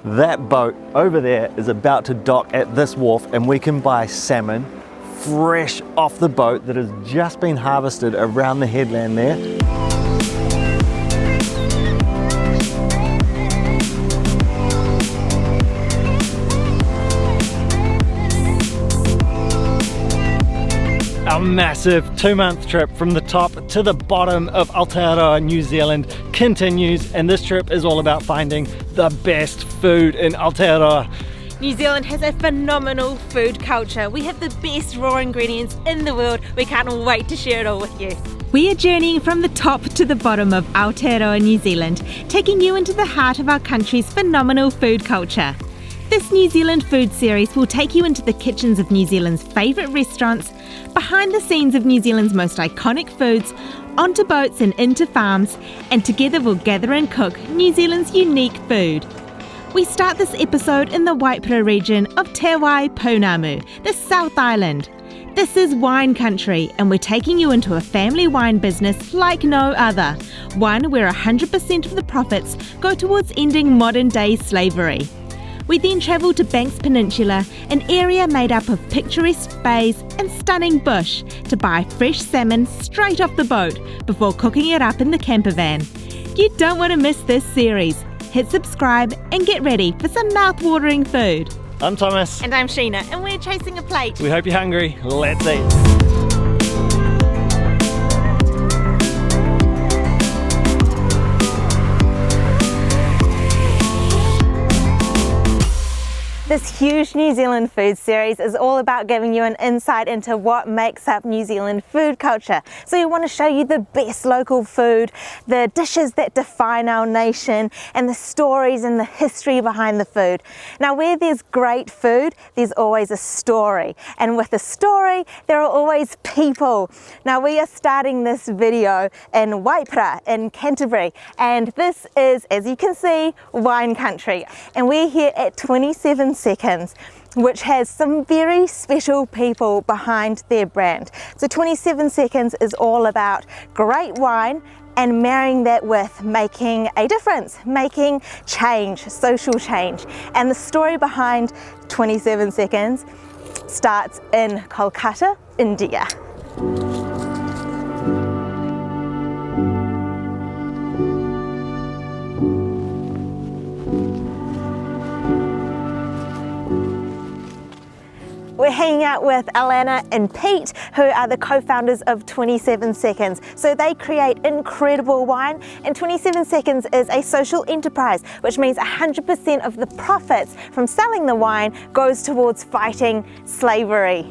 That boat over there is about to dock at this wharf and we can buy salmon fresh off the boat that has just been harvested around the headland there. Our massive 2-month trip from the top to the bottom of Aotearoa, New Zealand continues, and this trip is all about finding the best food in Aotearoa. New Zealand has a phenomenal food culture. We have the best raw ingredients in the world. We can't wait to share it all with you. We are journeying from the top to the bottom of Aotearoa, New Zealand, taking you into the heart of our country's phenomenal food culture. This New Zealand food series will take you into the kitchens of New Zealand's favourite restaurants, behind the scenes of New Zealand's most iconic foods, onto boats and into farms, and together we'll gather and cook New Zealand's unique food. We start this episode in the Waipara region of Te Wāi Pounamu, the South Island. This is wine country, and we're taking you into a family wine business like no other, one where 100% of the profits go towards ending modern-day slavery. We then travel to Banks Peninsula, an area made up of picturesque bays and stunning bush, to buy fresh salmon straight off the boat before cooking it up in the camper van. You don't want to miss this series. Hit subscribe and get ready for some mouth-watering food. I'm Thomas. And I'm Sheena, and we're chasing a plate. We hope you're hungry. Let's eat. This huge New Zealand food series is all about giving you an insight into what makes up New Zealand food culture. So we want to show you the best local food, the dishes that define our nation, and the stories and the history behind the food. Now, where there's great food, there's always a story. And with a story, there are always people. Now, we are starting this video in Waipara in Canterbury. And this is, as you can see, wine country. And we're here at 27 Seconds, which has some very special people behind their brand. So 27 Seconds is all about great wine and marrying that with making a difference, making change, social change. And the story behind 27 Seconds starts in Kolkata, India. We're hanging out with Alana and Pete, who are the co-founders of 27 Seconds. So they create incredible wine, and 27 Seconds is a social enterprise, which means 100% of the profits from selling the wine goes towards fighting slavery.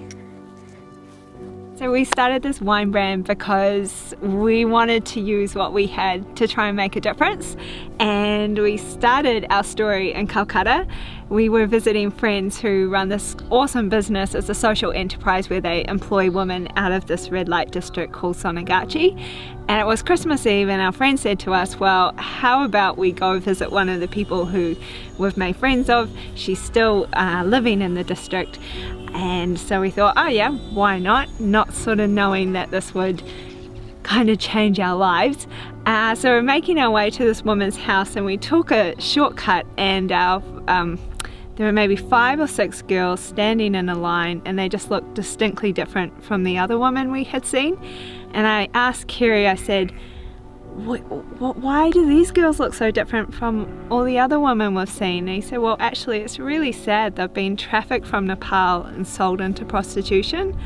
So we started this wine brand because we wanted to use what we had to try and make a difference, and we started our story in Calcutta. We were visiting friends who run this awesome business. It's a social enterprise where they employ women out of this red light district called Sonagachi. And it was Christmas Eve, and our friend said to us, well, how about we go visit one of the people who we've made friends of? She's still living in the district. And so we thought, oh yeah, why not? Not sort of knowing that this would kind of change our lives. So we're making our way to this woman's house, and we took a shortcut, and there were maybe 5 or 6 girls standing in a line, and they just looked distinctly different from the other woman we had seen. And I asked Kerry, I said, why do these girls look so different from all the other women we've seen? And he said, well, actually, it's really sad. They've been trafficked from Nepal and sold into prostitution.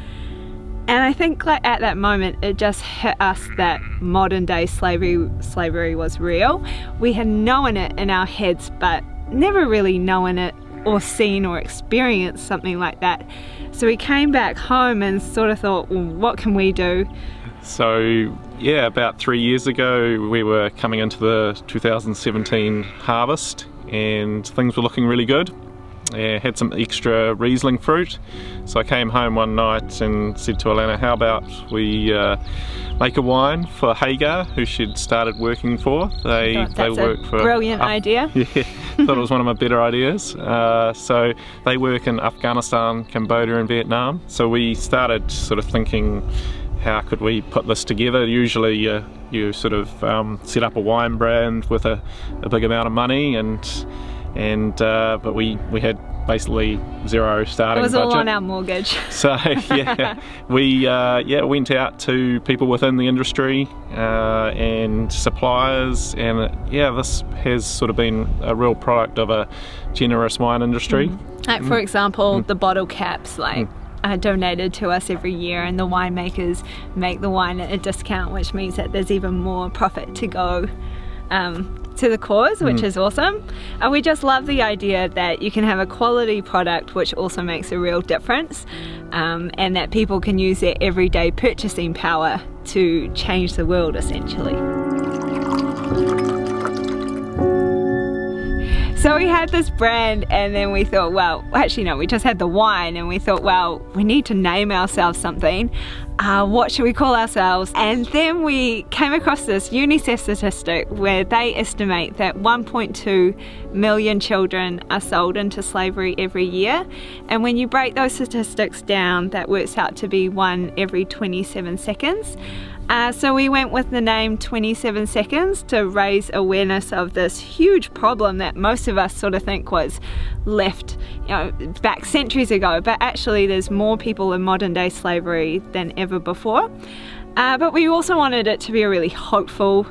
And I think like at that moment, it just hit us that modern day slavery was real. We had known it in our heads, but never really known it or seen or experienced something like that. So we came back home and sort of thought, well, what can we do? So yeah, about 3 years ago we were coming into the 2017 harvest and things were looking really good. Had some extra Riesling fruit, so I came home one night and said to Alana, how about we make a wine for Hagar, who she'd started working for. They work for brilliant idea. Yeah, thought it was one of my better ideas. So they work in Afghanistan, Cambodia and Vietnam. So we started sort of thinking, how could we put this together? Usually you sort of set up a wine brand with a big amount of money and and but we had basically zero starting budget. It was all on our mortgage. So yeah, we went out to people within the industry and suppliers, and this has sort of been a real product of a generous wine industry. Like for example, the bottle caps are donated to us every year, and the winemakers make the wine at a discount, which means that there's even more profit to go to the cause, which is awesome. And we just love the idea that you can have a quality product which also makes a real difference, and that people can use their everyday purchasing power to change the world essentially. So we had this brand, and then we thought, well, actually no, we just had the wine, and we thought, well, we need to name ourselves something. What should we call ourselves? And then we came across this UNICEF statistic where they estimate that 1.2 million children are sold into slavery every year. And when you break those statistics down, that works out to be 1 every 27 seconds. So we went with the name 27 Seconds to raise awareness of this huge problem that most of us sort of think was left, back centuries ago, but actually there's more people in modern day slavery than ever before. But we also wanted it to be a really hopeful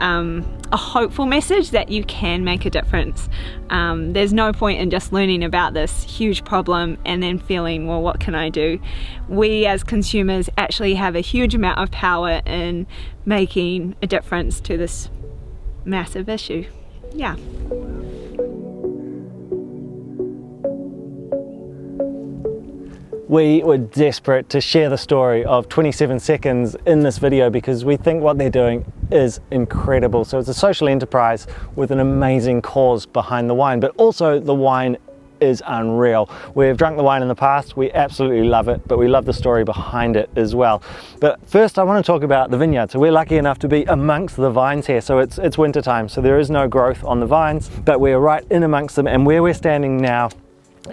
message that you can make a difference. There's no point in just learning about this huge problem and then feeling, well, what can I do? We as consumers actually have a huge amount of power in making a difference to this massive issue. Yeah. We were desperate to share the story of 27 Seconds in this video because we think what they're doing is incredible. So it's a social enterprise with an amazing cause behind the wine, but also the wine is unreal. We've drunk the wine in the past, we absolutely love it, but we love the story behind it as well. But first I want to talk about the vineyard. So we're lucky enough to be amongst the vines here. So it's winter time, so there is no growth on the vines, but we're right in amongst them, and where we're standing now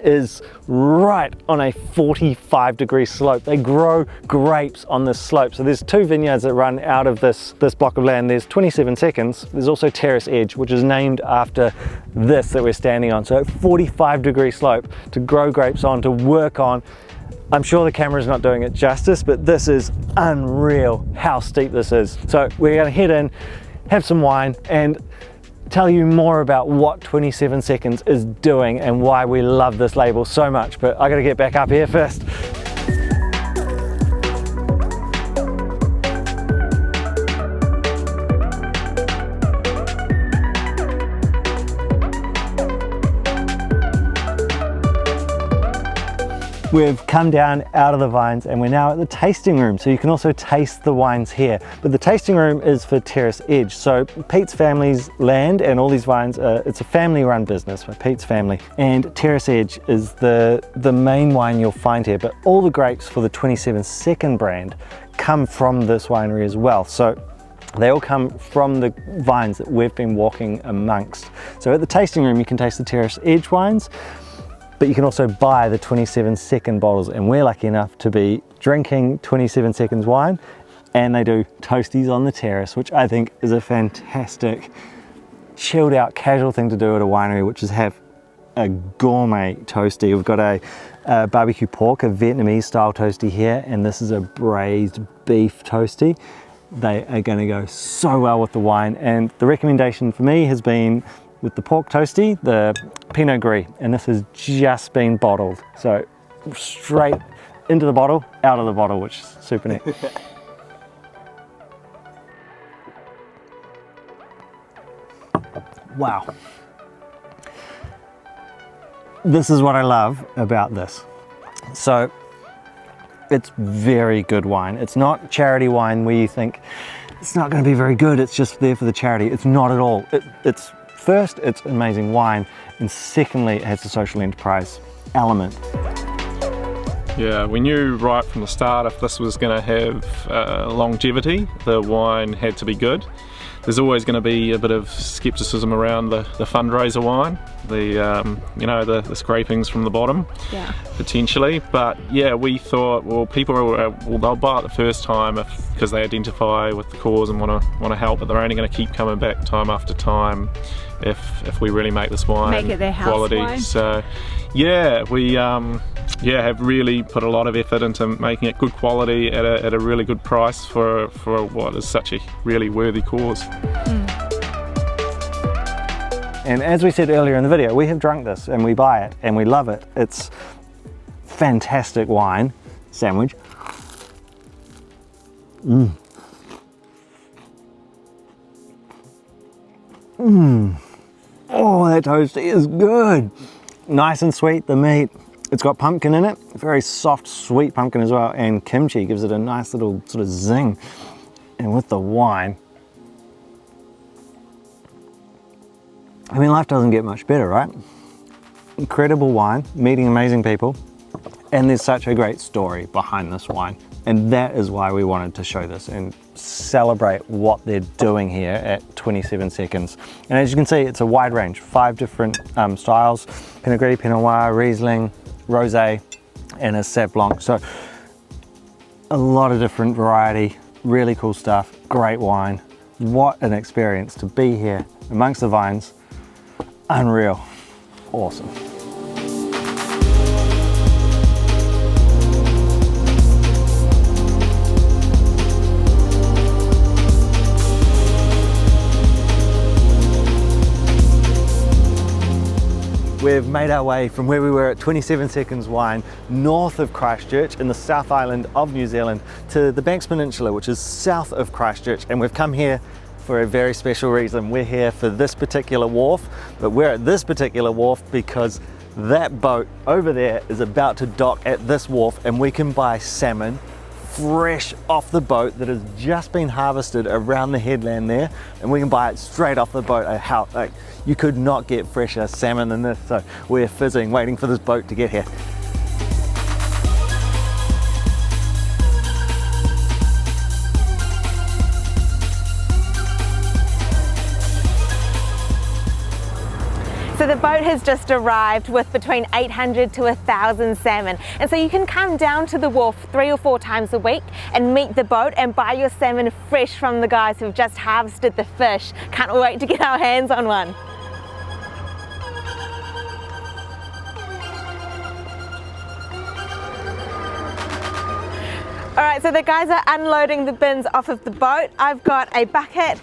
is right on a 45-degree slope. They grow grapes on this slope. So there's two vineyards that run out of this block of land. There's 27 Seconds. There's also Terrace Edge, which is named after this that we're standing on. So 45-degree slope to grow grapes on, to work on. I'm sure the camera's not doing it justice, but this is unreal how steep this is. So we're gonna head in, have some wine, and tell you more about what 27 Seconds is doing and why we love this label so much. But I gotta get back up here first. We've come down out of the vines and we're now at the tasting room, so you can also taste the wines here. But the tasting room is for Terrace Edge. So Pete's family's land and all these vines, it's a family run business by Pete's family. And Terrace Edge is the main wine you'll find here, but all the grapes for the 27 Second brand come from this winery as well. So they all come from the vines that we've been walking amongst. So at the tasting room you can taste the Terrace Edge wines, but you can also buy the 27 Second bottles, and we're lucky enough to be drinking 27 Seconds wine, and they do toasties on the terrace, which I think is a fantastic chilled out casual thing to do at a winery, which is have a gourmet toasty. We've got a barbecue pork, a Vietnamese style toasty here, and this is a braised beef toasty. They are going to go so well with the wine, and the recommendation for me has been with the pork toasty, the Pinot Gris, and this has just been bottled. So straight into the bottle, out of the bottle, which is super neat. Wow. This is what I love about this. So it's very good wine. It's not charity wine where you think it's not going to be very good, it's just there for the charity. It's not at all. It's first, it's amazing wine, and secondly, it has the social enterprise element. Yeah, we knew right from the start if this was going to have longevity, the wine had to be good. There's always going to be a bit of skepticism around the fundraiser wine, you know, the scrapings from the bottom, Yeah. potentially. But yeah, we thought, well, people they'll buy it the first time because they identify with the cause and want to help, but they're only going to keep coming back time after time if we really make this wine Make it their house quality. wine. So yeah, we have really put a lot of effort into making it good quality at a really good price for what is such a really worthy cause. And as we said earlier in the video, we have drunk this and we buy it and we love it. It's fantastic wine sandwich. Oh, that toast is good. Nice and sweet, the meat. It's got pumpkin in it, very soft, sweet pumpkin as well, and kimchi gives it a nice little sort of zing. And with the wine, I mean, life doesn't get much better, right? Incredible wine, meeting amazing people, and there's such a great story behind this wine. And that is why we wanted to show this and celebrate what they're doing here at 27 Seconds. And as you can see, it's a wide range, 5 different styles: Pinot Gris, Pinot Noir, Riesling, Rosé, and a Sauv Blanc. So a lot of different variety, really cool stuff, great wine. What an experience to be here amongst the vines. Unreal, awesome. We've made our way from where we were at 27 Seconds Wine, north of Christchurch in the South Island of New Zealand, to the Banks Peninsula, which is south of Christchurch, and we've come here for a very special reason. We're here for this particular wharf, but we're at this particular wharf because that boat over there is about to dock at this wharf, and we can buy salmon fresh off the boat that has just been harvested around the headland there, and we can buy it straight off the boat. Like, you could not get fresher salmon than this, so we're fizzing waiting for this boat to get here. So the boat has just arrived with between 800 to 1,000 salmon. And so you can come down to the wharf 3 or 4 times a week and meet the boat and buy your salmon fresh from the guys who've just harvested the fish. Can't wait to get our hands on one. All right, so the guys are unloading the bins off of the boat. I've got a bucket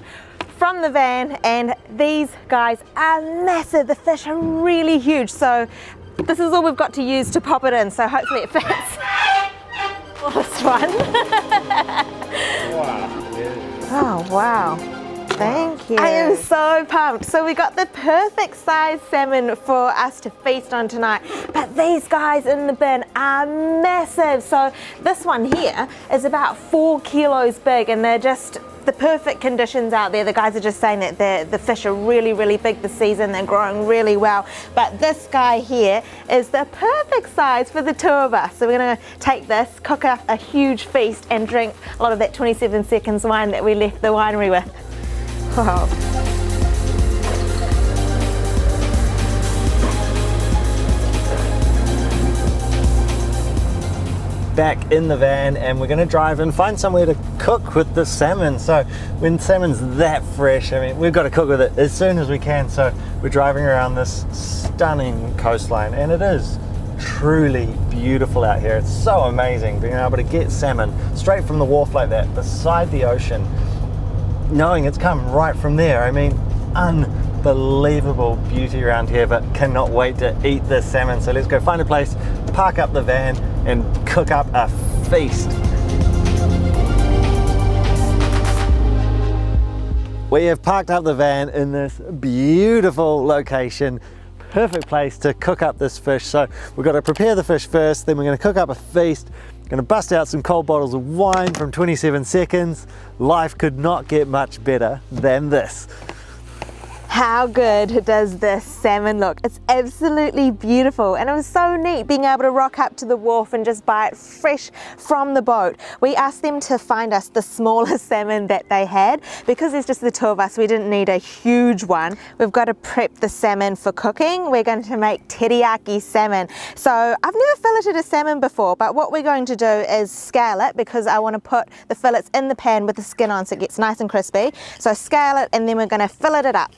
from the van, and these guys are massive. The fish are really huge, so this is all we've got to use to pop it in, so hopefully it fits. This one. Oh wow, thank you. I am so pumped. So we got the perfect size salmon for us to feast on tonight, but these guys in the bin are massive. So this one here is about 4 kilos big, and they're just the perfect conditions out there. The guys are just saying that the fish are really, really big this season. They're growing really well. But this guy here is the perfect size for the 2 of us. So we're gonna take this, cook up a huge feast, and drink a lot of that 27 Seconds wine that we left the winery with. Wow. Back in the van, and we're going to drive and find somewhere to cook with the salmon. So when salmon's that fresh, I mean, we've got to cook with it as soon as we can. So we're driving around this stunning coastline, and it is truly beautiful out here. It's so amazing being able to get salmon straight from the wharf like that beside the ocean, knowing it's come right from there. I mean, unbelievable beauty around here, but cannot wait to eat this salmon. So let's go find a place, park up the van, and cook up a feast. We have parked up the van in this beautiful location. Perfect place to cook up this fish. So we've got to prepare the fish first, then we're going to cook up a feast. Going to bust out some cold bottles of wine from 27 Seconds. Life could not get much better than this. How good does this salmon look? It's absolutely beautiful, and it was so neat being able to rock up to the wharf and just buy it fresh from the boat. We asked them to find us the smallest salmon that they had. Because there's just the two of us, we didn't need a huge one. We've got to prep the salmon for cooking. We're going to make teriyaki salmon. So I've never filleted a salmon before, but what we're going to do is scale it, because I want to put the fillets in the pan with the skin on so it gets nice and crispy. So scale it, and then we're going to fillet it up.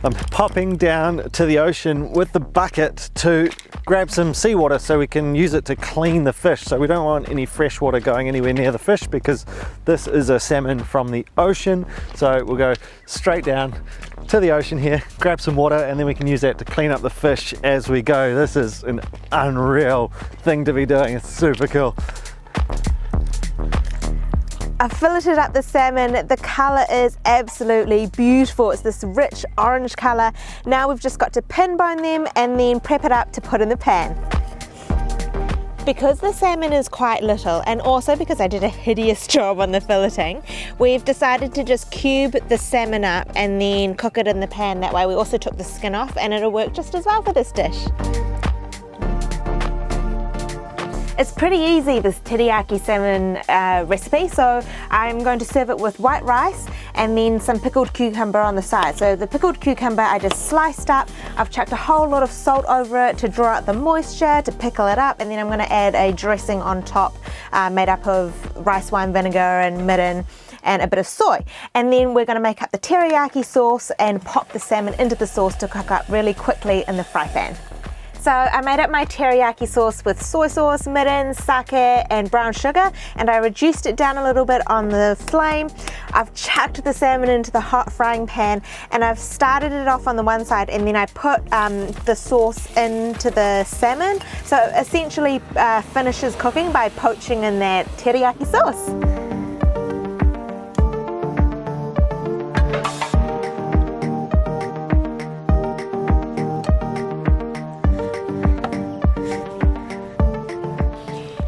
I'm popping down to the ocean with the bucket to grab some seawater so we can use it to clean the fish. So we don't want any fresh water going anywhere near the fish, because this is a salmon from the ocean. So we'll go straight down to the ocean here, grab some water, and then we can use that to clean up the fish as we go. This is an unreal thing to be doing. It's super cool. I've filleted up the salmon. The colour is absolutely beautiful. It's this rich orange colour. Now we've just got to pin bone them and then prep it up to put in the pan. Because the salmon is quite little, and also because I did a hideous job on the filleting, we've decided to just cube the salmon up and then cook it in the pan. That way we also took the skin off, and it'll work just as well for this dish. It's pretty easy, this teriyaki salmon recipe, so I'm going to serve it with white rice and then some pickled cucumber on the side. So the pickled cucumber I just sliced up. I've chucked a whole lot of salt over it to draw out the moisture, to pickle it up, and then I'm going to add a dressing on top made up of rice wine vinegar and mirin and a bit of soy. And then we're going to make up the teriyaki sauce and pop the salmon into the sauce to cook up really quickly in the fry pan. So I made up my teriyaki sauce with soy sauce, mirin, sake and brown sugar, and I reduced it down a little bit on the flame. I've chucked the salmon into the hot frying pan, and I've started it off on the one side, and then I put the sauce into the salmon. So essentially finishes cooking by poaching in that teriyaki sauce.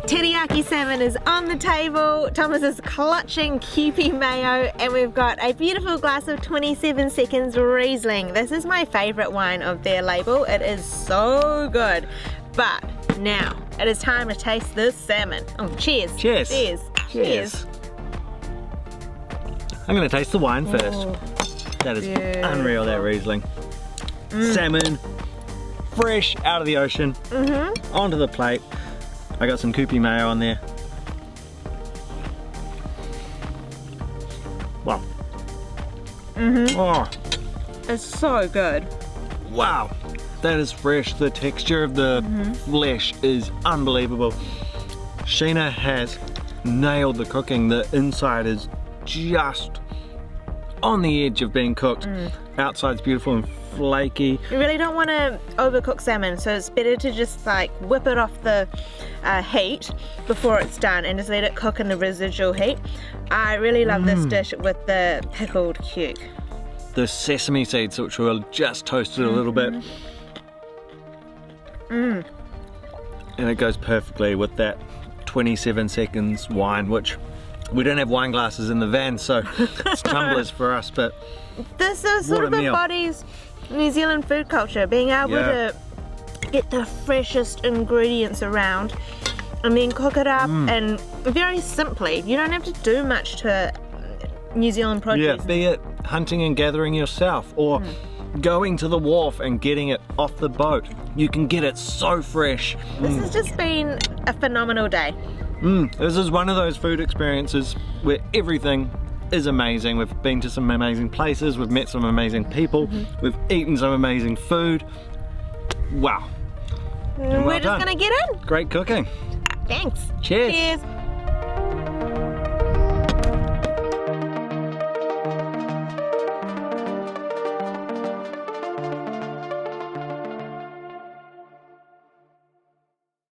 Teriyaki salmon is on the table. Thomas is clutching Kewpie mayo, and we've got a beautiful glass of 27 seconds Riesling. This is my favourite wine of their label. It is so good. But now it is time to taste this salmon. Oh, cheers. Cheers. Cheers. Cheers. I'm going to taste the wine first. Oh, that is beautiful. unreal, that Riesling. Salmon, fresh out of the ocean, onto the plate. I got some Kewpie mayo on there. Wow. Oh, It's so good. wow. That is fresh. The texture of the flesh is unbelievable. Sheena has nailed the cooking. The inside is just on the edge of being cooked. Outside's beautiful and flaky. You really don't want to overcook salmon, so it's better to just like whip it off the heat before it's done and just let it cook in the residual heat. I really love this dish with the pickled cuke. The sesame seeds, which were just toasted a little bit. And it goes perfectly with that 27 seconds wine, which we don't have wine glasses in the van, so it's tumblers for us, but This is sort what of a meal. embodies New Zealand food culture, being able to get the freshest ingredients around and then cook it up, and very simply. You don't have to do much to New Zealand produce. yeah, be it hunting and gathering yourself, or going to the wharf and getting it off the boat. You can get it so fresh. This has just been a phenomenal day. This is one of those food experiences where everything is amazing. We've been to some amazing places, we've met some amazing people, we've eaten some amazing food. Wow. And well We're just done. gonna get in. Great cooking. Thanks. Cheers. Cheers.